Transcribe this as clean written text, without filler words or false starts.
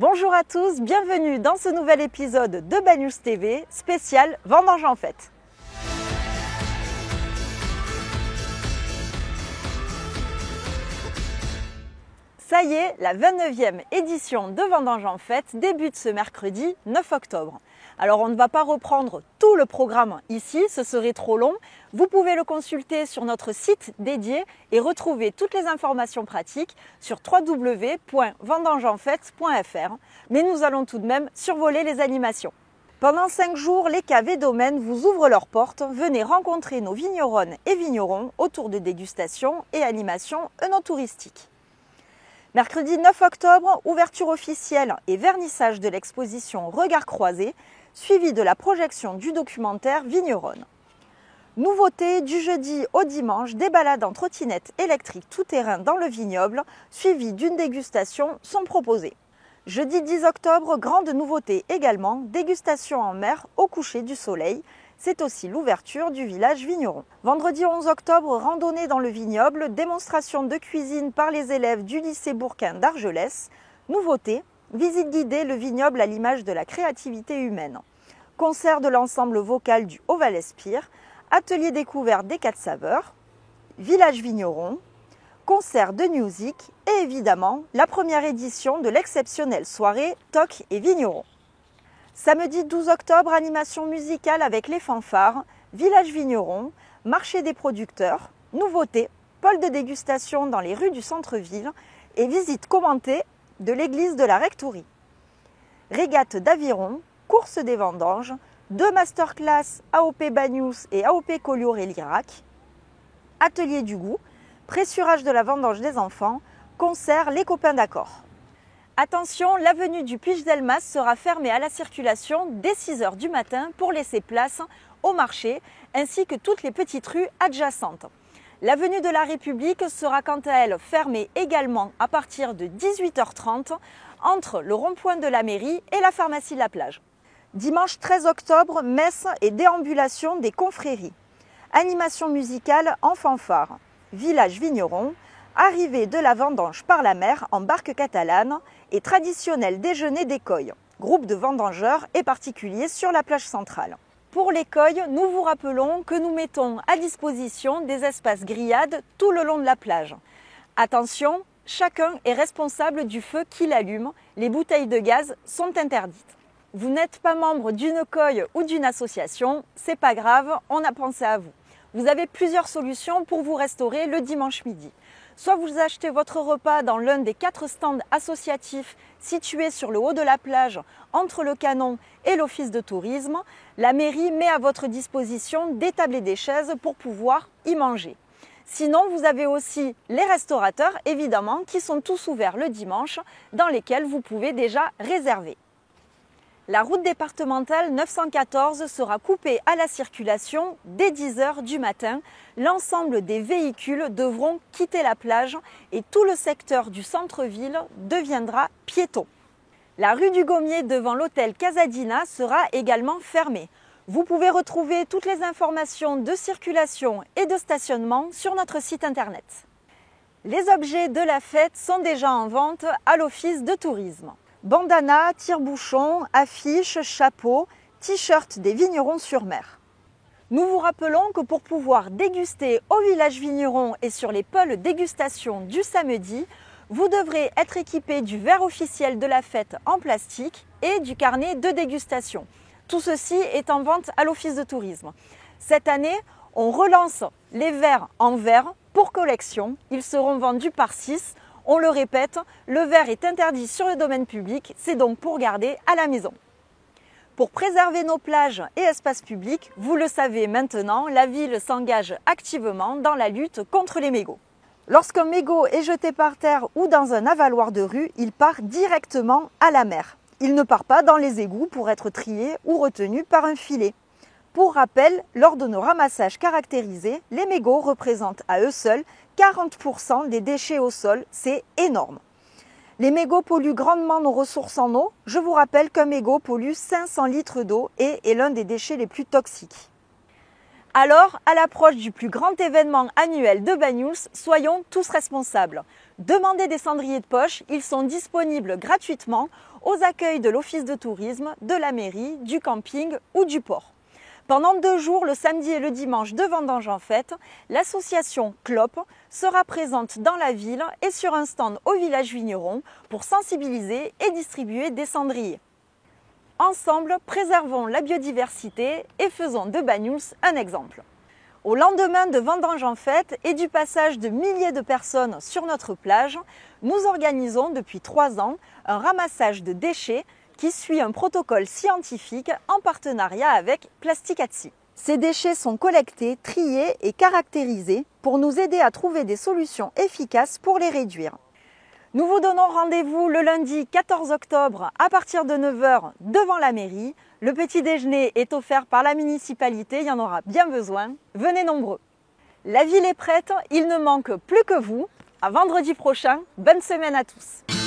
Bonjour à tous, bienvenue dans ce nouvel épisode de Bad News TV spécial Vendanges en fête. Ça y est, la 29e édition de Vendanges en fête débute ce mercredi 9 octobre. Alors on ne va pas reprendre tout le programme ici, ce serait trop long. Vous pouvez le consulter sur notre site dédié et retrouver toutes les informations pratiques sur www.vendangesenfête.fr. Mais nous allons tout de même survoler les animations. Pendant 5 jours, les caves et domaines vous ouvrent leurs portes. Venez rencontrer nos vigneronnes et vignerons autour de dégustations et animations œnotouristiques. Mercredi 9 octobre, ouverture officielle et vernissage de l'exposition Regards croisés, suivi de la projection du documentaire Vigneronne. Nouveauté du jeudi au dimanche, des balades en trottinette électrique tout-terrain dans le vignoble, suivies d'une dégustation, sont proposées. Jeudi 10 octobre, grande nouveauté également, dégustation en mer au coucher du soleil. C'est aussi l'ouverture du village vigneron. Vendredi 11 octobre, randonnée dans le vignoble, démonstration de cuisine par les élèves du lycée Bourquin d'Argelès. Nouveauté, visite guidée le vignoble à l'image de la créativité humaine. Concert de l'ensemble vocal du Haut-Val-Espire, atelier découverte des 4 saveurs, village vigneron, concert de music et évidemment la première édition de l'exceptionnelle soirée Toc et Vigneron. Samedi 12 octobre, animation musicale avec les fanfares, village vigneron, marché des producteurs, nouveauté, pôle de dégustation dans les rues du centre-ville et visite commentée de l'église de la Rectorie. Régate d'aviron, course des vendanges, 2 masterclass AOP Bad News et AOP Collioure et Lirac, atelier du goût, pressurage de la vendange des enfants, concert Les Copains d'Accord. Attention, l'avenue du Puig-Delmas sera fermée à la circulation dès 6 h du matin pour laisser place au marché ainsi que toutes les petites rues adjacentes. L'avenue de la République sera quant à elle fermée également à partir de 18 h 30 entre le rond-point de la mairie et la pharmacie de la plage. Dimanche 13 octobre, messe et déambulation des confréries. Animation musicale en fanfare. Village vigneron. Arrivée de la vendange par la mer en barque catalane et traditionnel déjeuner d'écoille, groupe de vendangeurs et particuliers sur la plage centrale. Pour l'écoille, nous vous rappelons que nous mettons à disposition des espaces grillades tout le long de la plage. Attention, chacun est responsable du feu qu'il allume, les bouteilles de gaz sont interdites. Vous n'êtes pas membre d'une coille ou d'une association, c'est pas grave, on a pensé à vous. Vous avez plusieurs solutions pour vous restaurer le dimanche midi. Soit vous achetez votre repas dans l'un des 4 stands associatifs situés sur le haut de la plage, entre le canon et l'office de tourisme. La mairie met à votre disposition des tables et des chaises pour pouvoir y manger. Sinon, vous avez aussi les restaurateurs, évidemment, qui sont tous ouverts le dimanche, dans lesquels vous pouvez déjà réserver. La route départementale 914 sera coupée à la circulation dès 10 h du matin. L'ensemble des véhicules devront quitter la plage et tout le secteur du centre-ville deviendra piéton. La rue du Gommier devant l'hôtel Casadina sera également fermée. Vous pouvez retrouver toutes les informations de circulation et de stationnement sur notre site internet. Les objets de la fête sont déjà en vente à l'office de tourisme. Bandana, tire-bouchon, affiches, chapeaux, t-shirts des vignerons sur mer. Nous vous rappelons que pour pouvoir déguster au village vigneron et sur les pôles dégustation du samedi, vous devrez être équipé du verre officiel de la fête en plastique et du carnet de dégustation. Tout ceci est en vente à l'office de tourisme. Cette année, on relance les verres en verre pour collection. Ils seront vendus par 6. On le répète, le verre est interdit sur le domaine public, c'est donc pour garder à la maison. Pour préserver nos plages et espaces publics, vous le savez maintenant, la ville s'engage activement dans la lutte contre les mégots. Lorsqu'un mégot est jeté par terre ou dans un avaloir de rue, il part directement à la mer. Il ne part pas dans les égouts pour être trié ou retenu par un filet. Pour rappel, lors de nos ramassages caractérisés, les mégots représentent à eux seuls 40% des déchets au sol, c'est énorme. Les mégots polluent grandement nos ressources en eau. Je vous rappelle qu'un mégot pollue 500 litres d'eau et est l'un des déchets les plus toxiques. Alors, à l'approche du plus grand événement annuel de Banyuls, soyons tous responsables. Demandez des cendriers de poche, ils sont disponibles gratuitement aux accueils de l'office de tourisme, de la mairie, du camping ou du port. Pendant 2 jours, le samedi et le dimanche de Vendanges en Fête, l'association CLOP sera présente dans la ville et sur un stand au village vigneron pour sensibiliser et distribuer des cendriers. Ensemble, préservons la biodiversité et faisons de Banyuls un exemple. Au lendemain de Vendanges en Fête et du passage de milliers de personnes sur notre plage, nous organisons depuis 3 ans un ramassage de déchets qui suit un protocole scientifique en partenariat avec Plasticatsi. Ces déchets sont collectés, triés et caractérisés pour nous aider à trouver des solutions efficaces pour les réduire. Nous vous donnons rendez-vous le lundi 14 octobre à partir de 9 h devant la mairie. Le petit déjeuner est offert par la municipalité, il y en aura bien besoin. Venez nombreux. La ville est prête, il ne manque plus que vous. À vendredi prochain, bonne semaine à tous.